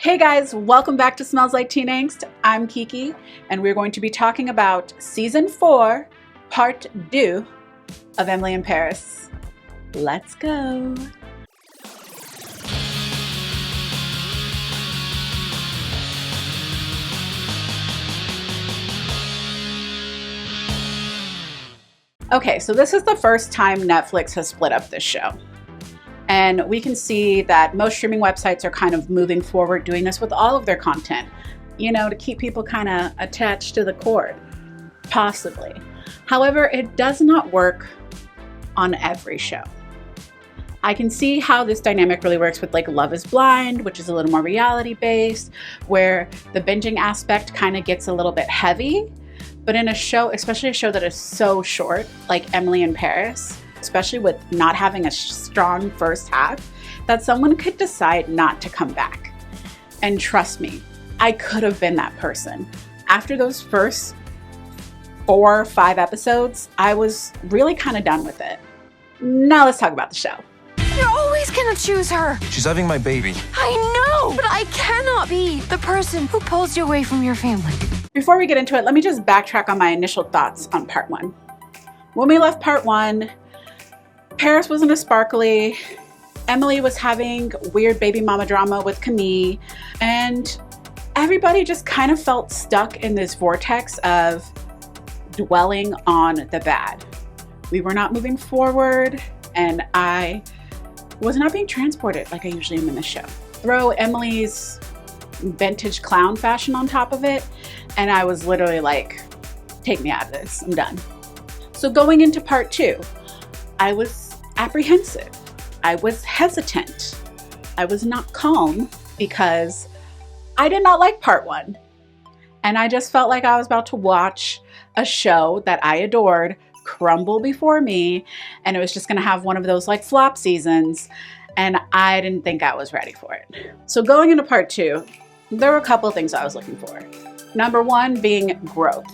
Hey guys, welcome back to Smells Like Teen Angst. I'm Keiki, and we're going to be talking about Season 4, Part 2 of Emily in Paris. Let's go. Okay, so this is the first time Netflix has split up this show. And we can see that most streaming websites are kind of moving forward doing this with all of their content, to keep people kind of attached to the cord, possibly. However, it does not work on every show. I can see how this dynamic really works with like Love is Blind, which is a little more reality based, where the binging aspect kind of gets a little bit heavy. But in a show, especially a show that is so short, like Emily in Paris, especially with not having a strong first half, that someone could decide not to come back. And trust me, I could have been that person. After those first 4 or 5 episodes, I was really kind of done with it. Now let's talk about the show. You're always gonna choose her. She's having my baby. I know, but I cannot be the person who pulls you away from your family. Before we get into it, let me just backtrack on my initial thoughts on part 1. When we left part 1, Paris wasn't as sparkly. Emily was having weird baby mama drama with Kamia, and everybody just kind of felt stuck in this vortex of dwelling on the bad. We were not moving forward, and I was not being transported like I usually am in the show. Throw Emily's vintage clown fashion on top of it, and I was literally like, take me out of this, I'm done. So going into part 2, I was apprehensive. I was hesitant. I was not calm because I did not like part 1. And I just felt like I was about to watch a show that I adored crumble before me, and it was just gonna have one of those like flop seasons, and I didn't think I was ready for it. So going into part 2, there were a couple of things I was looking for. Number 1 being growth.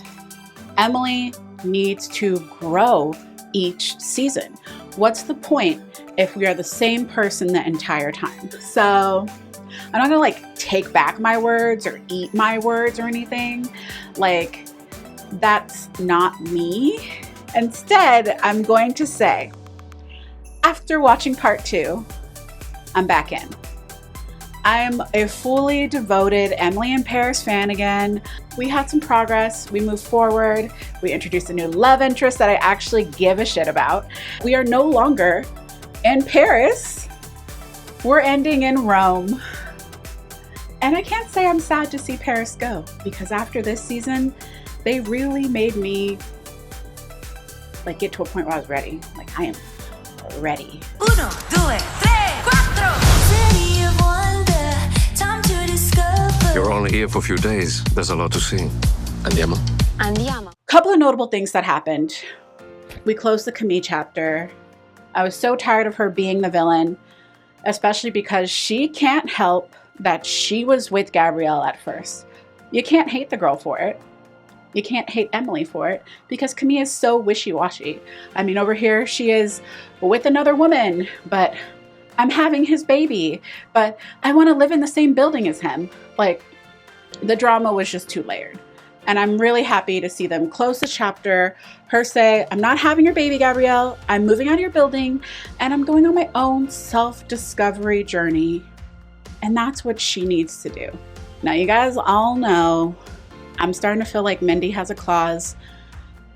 Emily needs to grow each season. What's the point if we are the same person the entire time? So I'm not gonna like take back my words or eat my words or anything. Like, that's not me. Instead, I'm going to say, after watching part 2, I'm back in. I am a fully devoted Emily in Paris fan again. We had some progress. We moved forward. We introduced a new love interest that I actually give a shit about. We are no longer in Paris. We're ending in Rome. And I can't say I'm sad to see Paris go, because after this season, they really made me like get to a point where I was ready. Like, I am ready. 1, 2, 3, 4. City of wonder, time to discover. You're only here for a few days. There's a lot to see. Andiamo. Andiamo. Couple of notable things that happened. We closed the Kamia chapter. I was so tired of her being the villain, especially because she can't help that she was with Gabrielle at first. You can't hate the girl for it. You can't hate Emily for it, because Kamia is so wishy-washy. I mean, over here she is with another woman, but I'm having his baby, but I want to live in the same building as him. Like, the drama was just too layered. And I'm really happy to see them close the chapter. Her say, I'm not having your baby, Gabrielle. I'm moving out of your building, and I'm going on my own self-discovery journey. And that's what she needs to do. Now, you guys all know I'm starting to feel like Mindy has a clause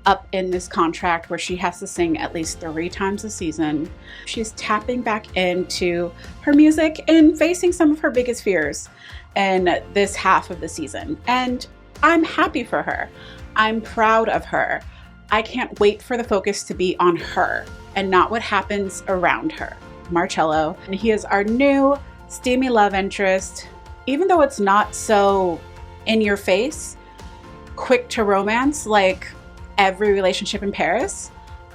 up in this contract where she has to sing at least 3 times a season. She's tapping back into her music and facing some of her biggest fears in this half of the season. And I'm happy for her. I'm proud of her. I can't wait for the focus to be on her and not what happens around her. Marcello, and he is our new steamy love interest. Even though it's not so in your face, quick to romance like every relationship in Paris,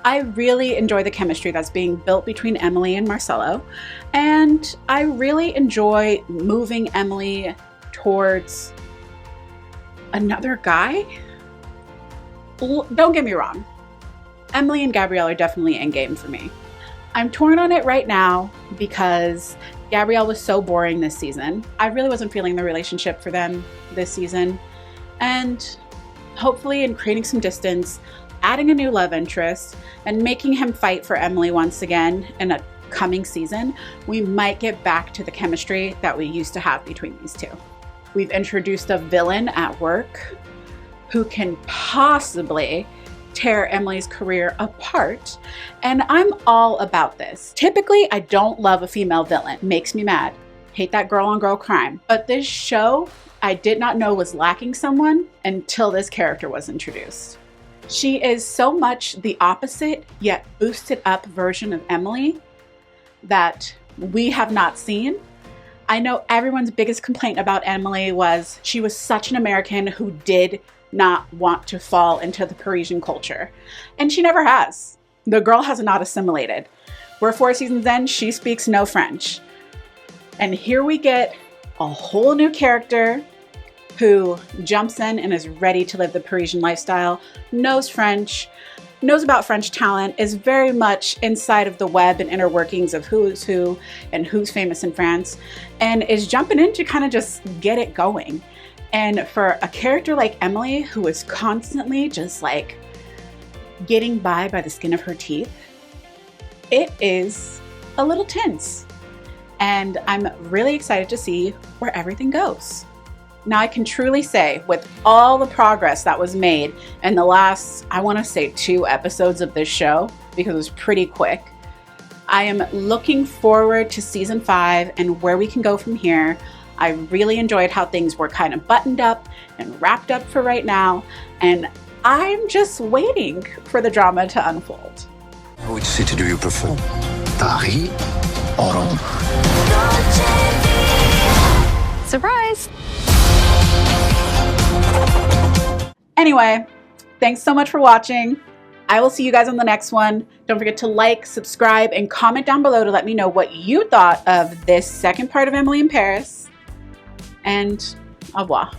I really enjoy the chemistry that's being built between Emily and Marcello, and I really enjoy moving Emily towards another guy. Don't get me wrong, Emily and Gabrielle are definitely in game for me. I'm torn on it right now because Gabrielle was so boring this season. I really wasn't feeling the relationship for them this season. And hopefully in creating some distance, adding a new love interest, and making him fight for Emily once again in a coming season, we might get back to the chemistry that we used to have between these two. We've introduced a villain at work who can possibly tear Emily's career apart, and I'm all about this. Typically, I don't love a female villain. Makes me mad. Hate that girl on girl crime. But this show, I did not know was lacking someone until this character was introduced. She is so much the opposite, yet boosted up version of Emily that we have not seen. I know everyone's biggest complaint about Emily was she was such an American who did not want to fall into the Parisian culture. And she never has. The girl has not assimilated. We're 4 seasons in, she speaks no French. And here we get a whole new character who jumps in and is ready to live the Parisian lifestyle, knows French, knows about French talent, is very much inside of the web and inner workings of who's who and who's famous in France, and is jumping in to kind of just get it going. And for a character like Emily, who is constantly just like getting by the skin of her teeth, it is a little tense. And I'm really excited to see where everything goes. Now I can truly say, with all the progress that was made in the last, I want to say 2 episodes of this show, because it was pretty quick, I am looking forward to season 5 and where we can go from here. I really enjoyed how things were kind of buttoned up and wrapped up for right now, and I'm just waiting for the drama to unfold. Which city do you prefer? Paris or Rome? Surprise! Anyway, thanks so much for watching. I will see you guys on the next one. Don't forget to like, subscribe, and comment down below to let me know what you thought of this second part of Emily in Paris. And au revoir.